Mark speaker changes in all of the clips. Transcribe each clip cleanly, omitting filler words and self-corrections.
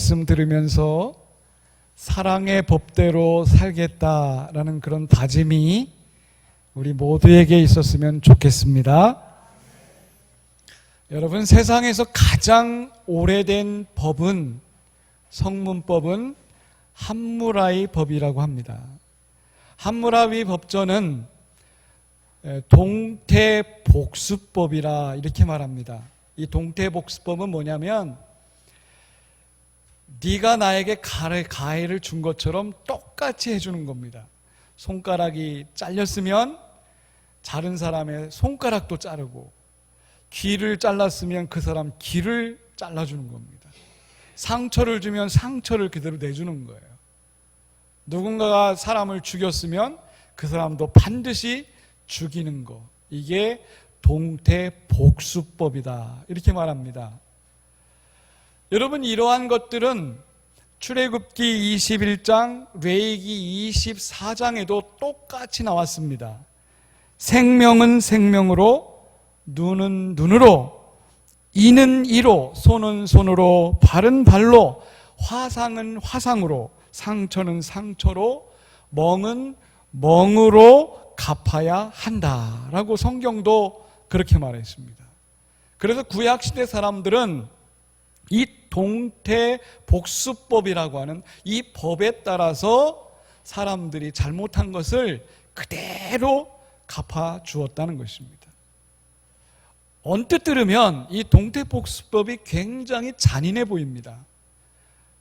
Speaker 1: 말씀 들으면서 사랑의 법대로 살겠다라는 그런 다짐이 우리 모두에게 있었으면 좋겠습니다. 여러분, 세상에서 가장 오래된 법은, 성문법은 함무라비 법이라고 합니다. 함무라비 법전은 동태복수법이라 이렇게 말합니다. 이 동태복수법은 뭐냐면, 네가 나에게 가해를 준 것처럼 똑같이 해주는 겁니다. 손가락이 잘렸으면 자른 사람의 손가락도 자르고, 귀를 잘랐으면 그 사람 귀를 잘라주는 겁니다. 상처를 주면 상처를 그대로 내주는 거예요. 누군가가 사람을 죽였으면 그 사람도 반드시 죽이는 거, 이게 동태복수법이다 이렇게 말합니다. 여러분, 이러한 것들은 출애굽기 21장, 레위기 24장에도 똑같이 나왔습니다. 생명은 생명으로, 눈은 눈으로, 이는 이로, 손은 손으로, 발은 발로, 화상은 화상으로, 상처는 상처로, 멍은 멍으로 갚아야 한다라고 성경도 그렇게 말했습니다. 그래서 구약시대 사람들은 이 동태복수법이라고 하는 이 법에 따라서 사람들이 잘못한 것을 그대로 갚아 주었다는 것입니다. 언뜻 들으면 이 동태복수법이 굉장히 잔인해 보입니다.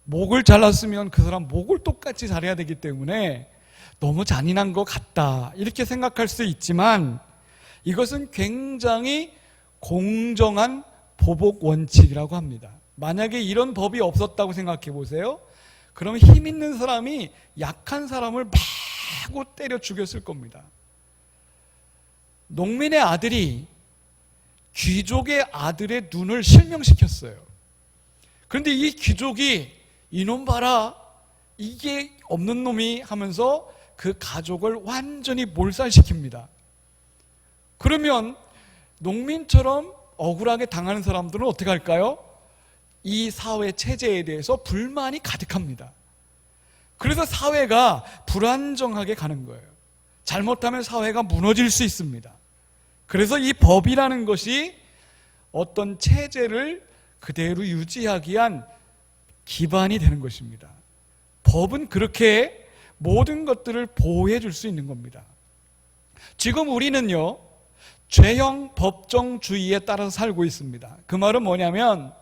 Speaker 1: 목을 잘랐으면 그 사람 목을 똑같이 잘해야 되기 때문에 너무 잔인한 것 같다 이렇게 생각할 수 있지만, 이것은 굉장히 공정한 보복 원칙이라고 합니다. 만약에 이런 법이 없었다고 생각해 보세요. 그럼 힘 있는 사람이 약한 사람을 마구 때려 죽였을 겁니다. 농민의 아들이 귀족의 아들의 눈을 실명시켰어요. 그런데 이 귀족이 이놈 봐라, 이게 없는 놈이 하면서 그 가족을 완전히 몰살시킵니다. 그러면 농민처럼 억울하게 당하는 사람들은 어떻게 할까요? 이 사회 체제에 대해서 불만이 가득합니다. 그래서 사회가 불안정하게 가는 거예요. 잘못하면 사회가 무너질 수 있습니다. 그래서 이 법이라는 것이 어떤 체제를 그대로 유지하기 위한 기반이 되는 것입니다. 법은 그렇게 모든 것들을 보호해 줄 수 있는 겁니다. 지금 우리는요, 죄형 법정주의에 따라서 살고 있습니다. 그 말은 뭐냐면,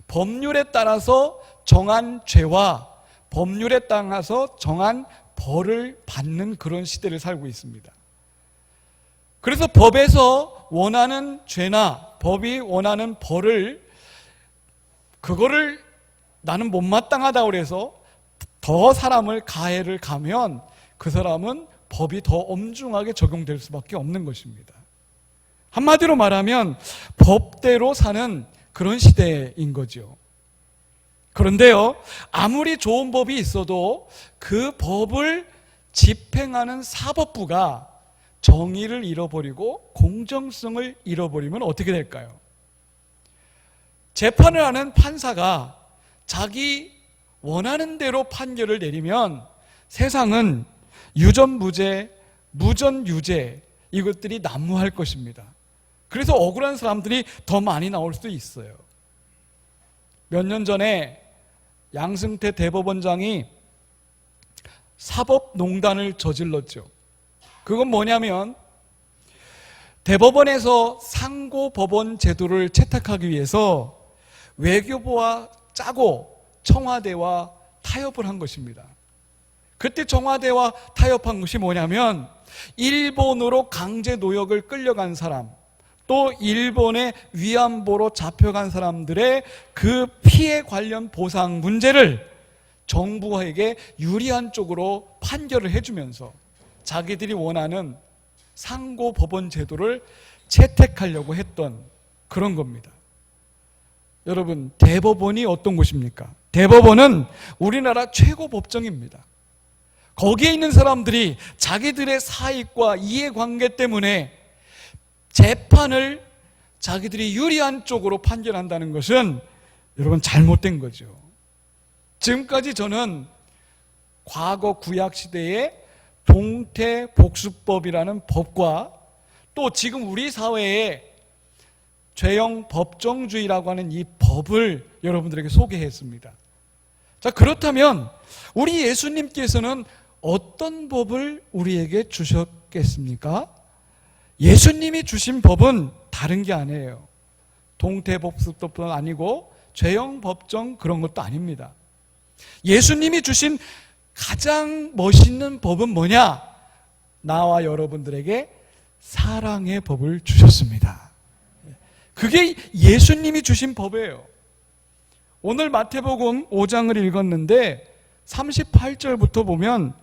Speaker 1: 법률에 따라서 정한 죄와 법률에 따라서 정한 벌을 받는 그런 시대를 살고 있습니다. 그래서 법에서 원하는 죄나 법이 원하는 벌을, 그거를 나는 못마땅하다고 해서 더 사람을 가해를 가면 그 사람은 법이 더 엄중하게 적용될 수밖에 없는 것입니다. 한마디로 말하면 법대로 사는 그런 시대인 거죠. 그런데요, 아무리 좋은 법이 있어도 그 법을 집행하는 사법부가 정의를 잃어버리고 공정성을 잃어버리면 어떻게 될까요? 재판을 하는 판사가 자기 원하는 대로 판결을 내리면 세상은 유전무죄, 무전유죄, 이것들이 난무할 것입니다. 그래서 억울한 사람들이 더 많이 나올 수도 있어요. 몇 년 전에 양승태 대법원장이 사법농단을 저질렀죠. 그건 뭐냐면, 대법원에서 상고법원 제도를 채택하기 위해서 외교부와 짜고 청와대와 타협을 한 것입니다. 그때 청와대와 타협한 것이 뭐냐면, 일본으로 강제 노역을 끌려간 사람, 또 일본의 위안부로 잡혀간 사람들의 그 피해 관련 보상 문제를 정부에게 유리한 쪽으로 판결을 해주면서 자기들이 원하는 상고법원 제도를 채택하려고 했던 그런 겁니다. 여러분, 대법원이 어떤 곳입니까? 대법원은 우리나라 최고 법정입니다. 거기에 있는 사람들이 자기들의 사익과 이해관계 때문에 재판을 자기들이 유리한 쪽으로 판결한다는 것은 여러분 잘못된 거죠. 지금까지 저는 과거 구약시대의 동태복수법이라는 법과 또 지금 우리 사회의 죄형 법정주의라고 하는 이 법을 여러분들에게 소개했습니다. 자, 그렇다면 우리 예수님께서는 어떤 법을 우리에게 주셨겠습니까? 예수님이 주신 법은 다른 게 아니에요. 동태복수법도 아니고 죄형 법정 그런 것도 아닙니다. 예수님이 주신 가장 멋있는 법은 뭐냐? 나와 여러분들에게 사랑의 법을 주셨습니다. 그게 예수님이 주신 법이에요. 오늘 마태복음 5장을 읽었는데 38절부터 보면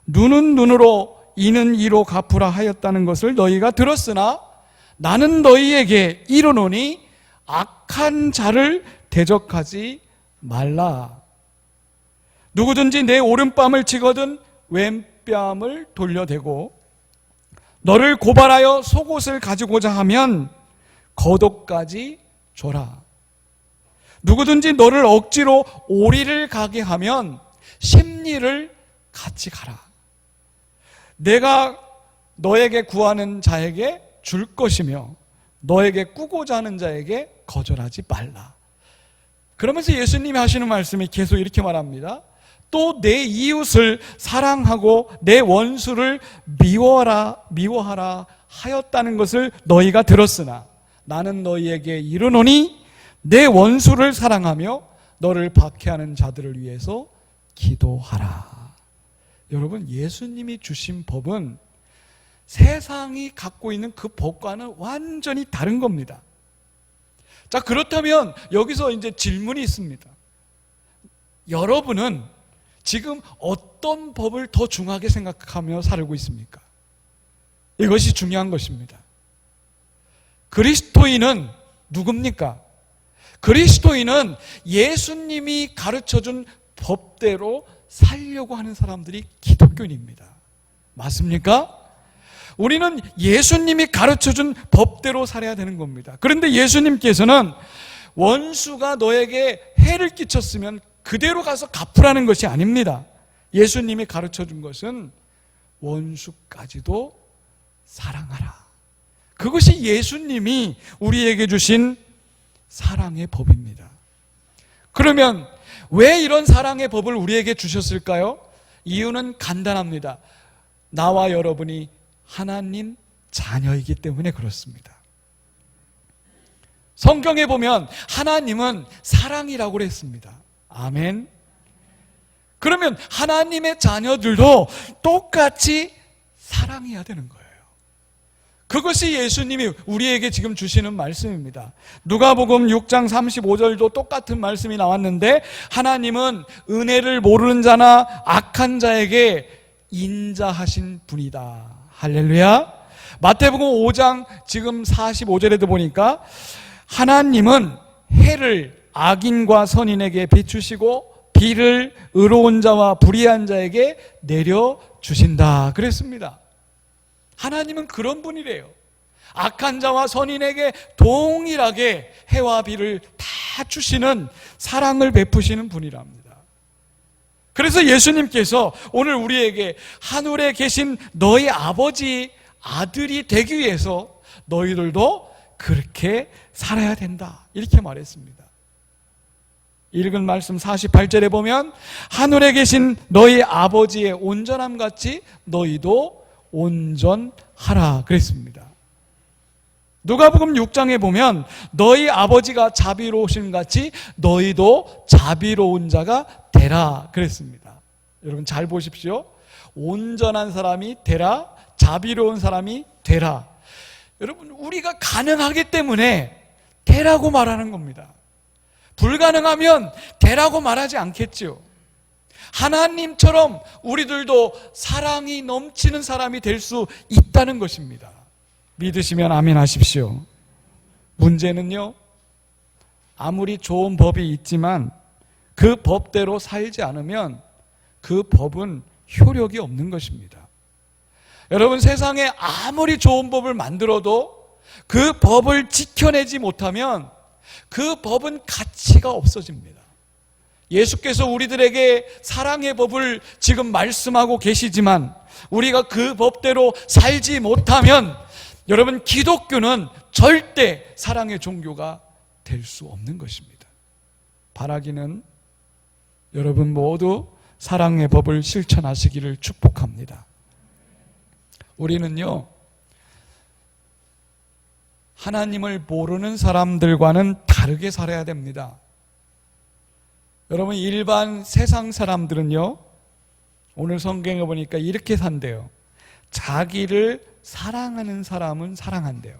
Speaker 1: 눈은 눈으로 이는 이로 갚으라 하였다는 것을 너희가 들었으나 나는 너희에게 이르노니 악한 자를 대적하지 말라. 누구든지 내 오른뺨을 치거든 왼뺨을 돌려대고 너를 고발하여 속옷을 가지고자 하면 겉옷까지 줘라. 누구든지 너를 억지로 오리를 가게 하면 십리를 같이 가라. 내가 너에게 구하는 자에게 줄 것이며 너에게 꾸고자 하는 자에게 거절하지 말라. 그러면서 예수님이 하시는 말씀이 계속 이렇게 말합니다. 또 내 이웃을 사랑하고 내 원수를 미워하라 하였다는 것을 너희가 들었으나 나는 너희에게 이르노니 내 원수를 사랑하며 너를 박해하는 자들을 위해서 기도하라. 여러분, 예수님이 주신 법은 세상이 갖고 있는 그 법과는 완전히 다른 겁니다. 자, 그렇다면 여기서 이제 질문이 있습니다. 여러분은 지금 어떤 법을 더 중하게 생각하며 살고 있습니까? 이것이 중요한 것입니다. 그리스도인은 누굽니까? 그리스도인은 예수님이 가르쳐준 법대로 살려고 하는 사람들이 기독교인입니다. 맞습니까? 우리는 예수님이 가르쳐준 법대로 살아야 되는 겁니다. 그런데 예수님께서는 원수가 너에게 해를 끼쳤으면 그대로 가서 갚으라는 것이 아닙니다. 예수님이 가르쳐준 것은 원수까지도 사랑하라. 그것이 예수님이 우리에게 주신 사랑의 법입니다. 그러면 왜 이런 사랑의 법을 우리에게 주셨을까요? 이유는 간단합니다. 나와 여러분이 하나님 자녀이기 때문에 그렇습니다. 성경에 보면 하나님은 사랑이라고 그랬습니다. 아멘. 그러면 하나님의 자녀들도 똑같이 사랑해야 되는 거예요. 그것이 예수님이 우리에게 지금 주시는 말씀입니다. 누가복음 6장 35절도 똑같은 말씀이 나왔는데 하나님은 은혜를 모르는 자나 악한 자에게 인자하신 분이다. 할렐루야. 마태복음 5장 지금 45절에도 보니까 하나님은 해를 악인과 선인에게 비추시고 비를 의로운 자와 불의한 자에게 내려주신다 그랬습니다. 하나님은 그런 분이래요. 악한 자와 선인에게 동일하게 해와 비를 다 주시는 사랑을 베푸시는 분이랍니다. 그래서 예수님께서 오늘 우리에게 하늘에 계신 너희 아버지 아들이 되기 위해서 너희들도 그렇게 살아야 된다 이렇게 말했습니다. 읽은 말씀 48절에 보면 하늘에 계신 너희 아버지의 온전함 같이 너희도 온전하라 그랬습니다. 누가복음 6장에 보면 너희 아버지가 자비로우신 같이 너희도 자비로운 자가 되라 그랬습니다. 여러분 잘 보십시오. 온전한 사람이 되라, 자비로운 사람이 되라. 여러분 우리가 가능하기 때문에 되라고 말하는 겁니다. 불가능하면 되라고 말하지 않겠죠. 하나님처럼 우리들도 사랑이 넘치는 사람이 될 수 있다는 것입니다. 믿으시면 아멘 하십시오. 문제는요, 아무리 좋은 법이 있지만 그 법대로 살지 않으면 그 법은 효력이 없는 것입니다. 여러분 세상에 아무리 좋은 법을 만들어도 그 법을 지켜내지 못하면 그 법은 가치가 없어집니다. 예수께서 우리들에게 사랑의 법을 지금 말씀하고 계시지만 우리가 그 법대로 살지 못하면 여러분, 기독교는 절대 사랑의 종교가 될 수 없는 것입니다. 바라기는 여러분 모두 사랑의 법을 실천하시기를 축복합니다. 우리는요, 하나님을 모르는 사람들과는 다르게 살아야 됩니다. 여러분, 일반 세상 사람들은요, 오늘 성경에 보니까 이렇게 산대요. 자기를 사랑하는 사람은 사랑한대요.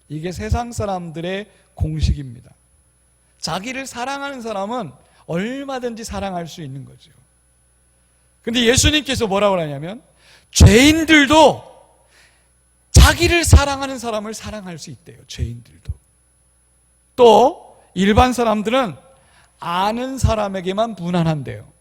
Speaker 1: 이게 세상 사람들의 공식입니다. 자기를 사랑하는 사람은 얼마든지 사랑할 수 있는 거죠. 근데 예수님께서 뭐라고 하냐면 죄인들도 자기를 사랑하는 사람을 사랑할 수 있대요. 죄인들도. 또 일반 사람들은 아는 사람에게만 무난한대요.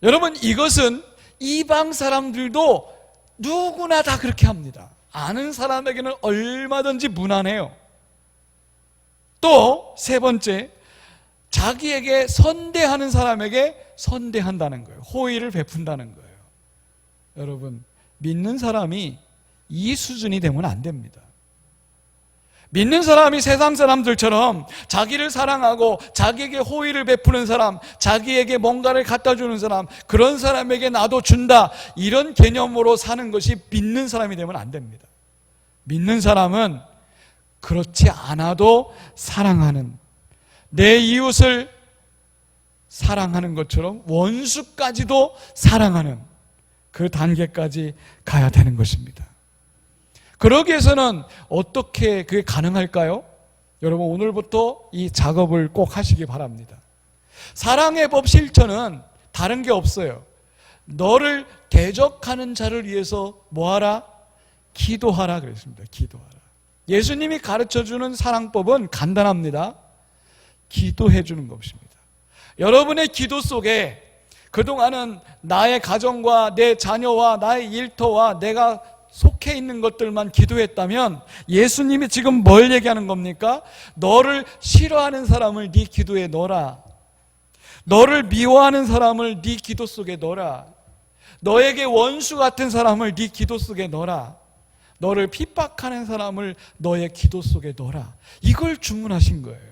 Speaker 1: 여러분, 이것은 이방 사람들도 누구나 다 그렇게 합니다. 아는 사람에게는 얼마든지 무난해요. 또 세 번째, 자기에게 선대하는 사람에게 선대한다는 거예요. 호의를 베푼다는 거예요. 여러분, 믿는 사람이 이 수준이 되면 안 됩니다. 믿는 사람이 세상 사람들처럼 자기를 사랑하고 자기에게 호의를 베푸는 사람, 자기에게 뭔가를 갖다 주는 사람, 그런 사람에게 나도 준다, 이런 개념으로 사는 것이 믿는 사람이 되면 안 됩니다. 믿는 사람은 그렇지 않아도 사랑하는, 내 이웃을 사랑하는 것처럼 원수까지도 사랑하는 그 단계까지 가야 되는 것입니다. 그러기 위해서는 어떻게 그게 가능할까요? 여러분, 오늘부터 이 작업을 꼭 하시기 바랍니다. 사랑의 법 실천은 다른 게 없어요. 너를 대적하는 자를 위해서 뭐하라? 기도하라 그랬습니다. 기도하라. 예수님이 가르쳐주는 사랑법은 간단합니다. 기도해 주는 것입니다. 여러분의 기도 속에 그동안은 나의 가정과 내 자녀와 나의 일터와 내가 속해 있는 것들만 기도했다면 예수님이 지금 뭘 얘기하는 겁니까? 너를 싫어하는 사람을 네 기도에 넣어라. 너를 미워하는 사람을 네 기도 속에 넣어라. 너에게 원수 같은 사람을 네 기도 속에 넣어라. 너를 핍박하는 사람을 너의 기도 속에 넣어라. 이걸 주문하신 거예요.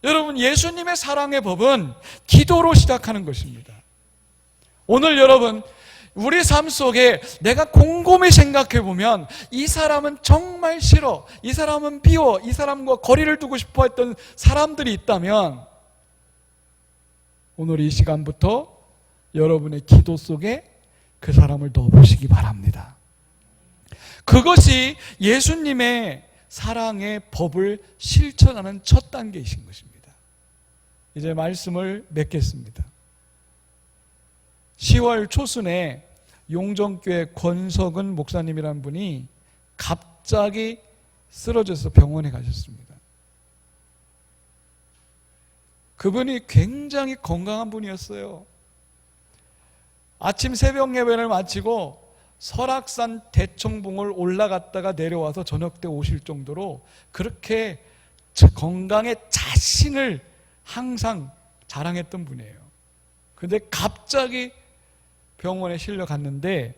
Speaker 1: 여러분, 예수님의 사랑의 법은 기도로 시작하는 것입니다. 오늘 여러분, 우리 삶 속에 내가 곰곰이 생각해 보면 이 사람은 정말 싫어, 이 사람은 미워, 이 사람과 거리를 두고 싶어 했던 사람들이 있다면 오늘 이 시간부터 여러분의 기도 속에 그 사람을 넣어보시기 바랍니다. 그것이 예수님의 사랑의 법을 실천하는 첫 단계이신 것입니다. 이제 말씀을 맺겠습니다. 10월 초순에 용정교회 권석은 목사님이라는 분이 갑자기 쓰러져서 병원에 가셨습니다. 그분이 굉장히 건강한 분이었어요. 아침 새벽 예배를 마치고 설악산 대청봉을 올라갔다가 내려와서 저녁 때 오실 정도로 그렇게 건강에 자신을 항상 자랑했던 분이에요. 근데 갑자기 병원에 실려갔는데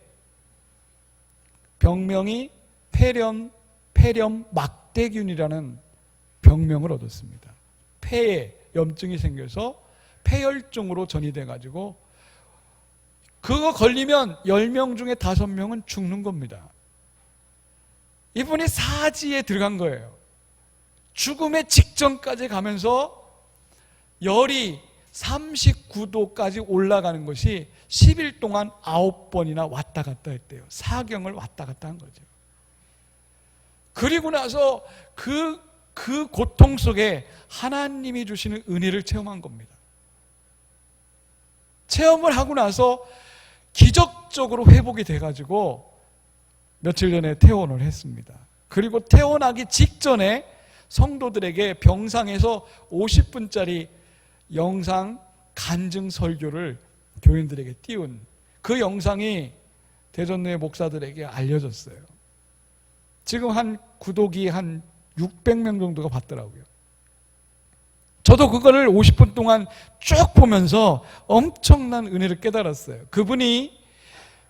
Speaker 1: 병명이 폐렴 막대균이라는 병명을 얻었습니다. 폐에 염증이 생겨서 폐혈증으로 전이돼가지고 그거 걸리면 10명 중에 5명은 죽는 겁니다. 이분이 사지에 들어간 거예요. 죽음의 직전까지 가면서 열이 39도까지 올라가는 것이 10일 동안 9번이나 왔다 갔다 했대요. 사경을 왔다 갔다 한 거죠. 그리고 나서 그 고통 속에 하나님이 주시는 은혜를 체험한 겁니다. 체험을 하고 나서 기적적으로 회복이 돼가지고 며칠 전에 퇴원을 했습니다. 그리고 퇴원하기 직전에 성도들에게 병상에서 50분짜리 영상 간증 설교를 교인들에게 띄운 그 영상이 대전로의 목사들에게 알려졌어요. 지금 한 구독이 한 600명 정도가 봤더라고요. 저도 그거를 50분 동안 쭉 보면서 엄청난 은혜를 깨달았어요. 그분이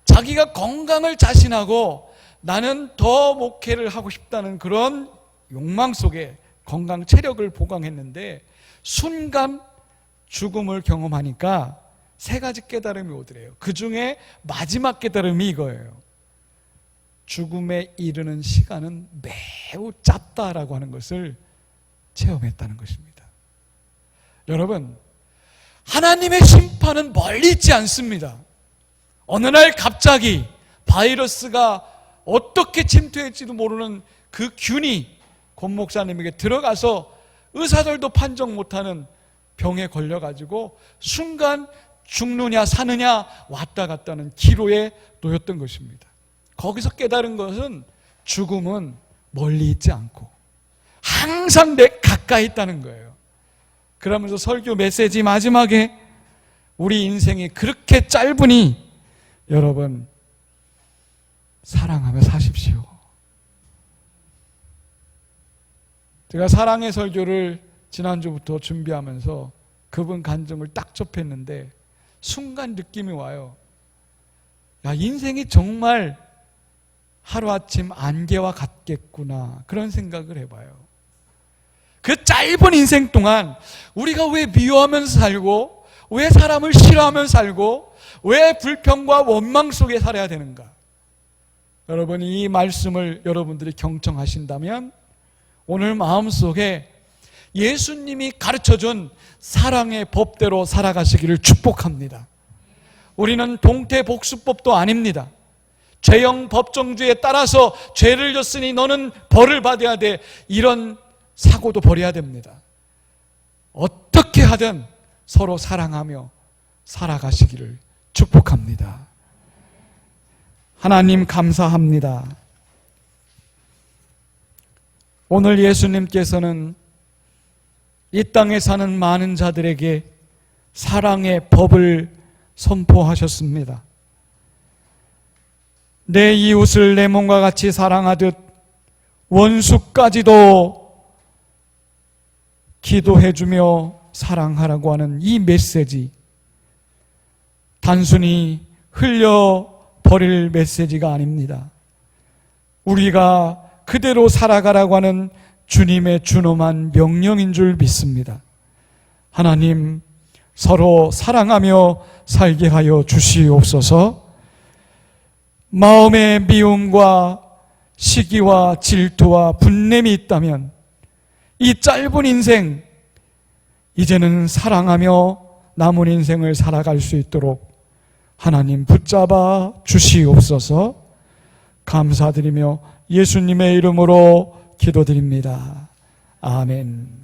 Speaker 1: 자기가 건강을 자신하고 나는 더 목회를 하고 싶다는 그런 욕망 속에 건강 체력을 보강했는데 순간 죽음을 경험하니까 3가지 깨달음이 오더래요. 그 중에 마지막 깨달음이 이거예요. 죽음에 이르는 시간은 매우 짧다라고 하는 것을 체험했다는 것입니다. 여러분, 하나님의 심판은 멀리 있지 않습니다. 어느 날 갑자기 바이러스가 어떻게 침투할지도 모르는 그 균이 권 목사님에게 들어가서 의사들도 판정 못하는 병에 걸려가지고 순간 죽느냐 사느냐 왔다 갔다 하는 기로에 놓였던 것입니다. 거기서 깨달은 것은 죽음은 멀리 있지 않고 항상 내 가까이 있다는 거예요. 그러면서 설교 메시지 마지막에 우리 인생이 그렇게 짧으니 여러분 사랑하며 사십시오. 제가 사랑의 설교를 지난주부터 준비하면서 그분 간증을 딱 접했는데 순간 느낌이 와요. 야, 인생이 정말 하루아침 안개와 같겠구나 그런 생각을 해봐요. 그 짧은 인생 동안 우리가 왜 미워하면서 살고 왜 사람을 싫어하면서 살고 왜 불평과 원망 속에 살아야 되는가? 여러분이 이 말씀을 여러분들이 경청하신다면 오늘 마음속에 예수님이 가르쳐준 사랑의 법대로 살아가시기를 축복합니다. 우리는 동태복수법도 아닙니다. 죄형 법정주의에 따라서 죄를 졌으니 너는 벌을 받아야 돼, 이런 사고도 버려야 됩니다. 어떻게 하든 서로 사랑하며 살아가시기를 축복합니다. 하나님 감사합니다. 오늘 예수님께서는 이 땅에 사는 많은 자들에게 사랑의 법을 선포하셨습니다. 내 이웃을 내 몸과 같이 사랑하듯 원수까지도 기도해주며 사랑하라고 하는 이 메시지, 단순히 흘려버릴 메시지가 아닙니다. 우리가 그대로 살아가라고 하는 주님의 준엄한 명령인 줄 믿습니다. 하나님, 서로 사랑하며 살게 하여 주시옵소서. 마음의 미움과 시기와 질투와 분냄이 있다면 이 짧은 인생, 이제는 사랑하며 남은 인생을 살아갈 수 있도록 하나님 붙잡아 주시옵소서. 감사드리며 예수님의 이름으로 기도드립니다. 아멘.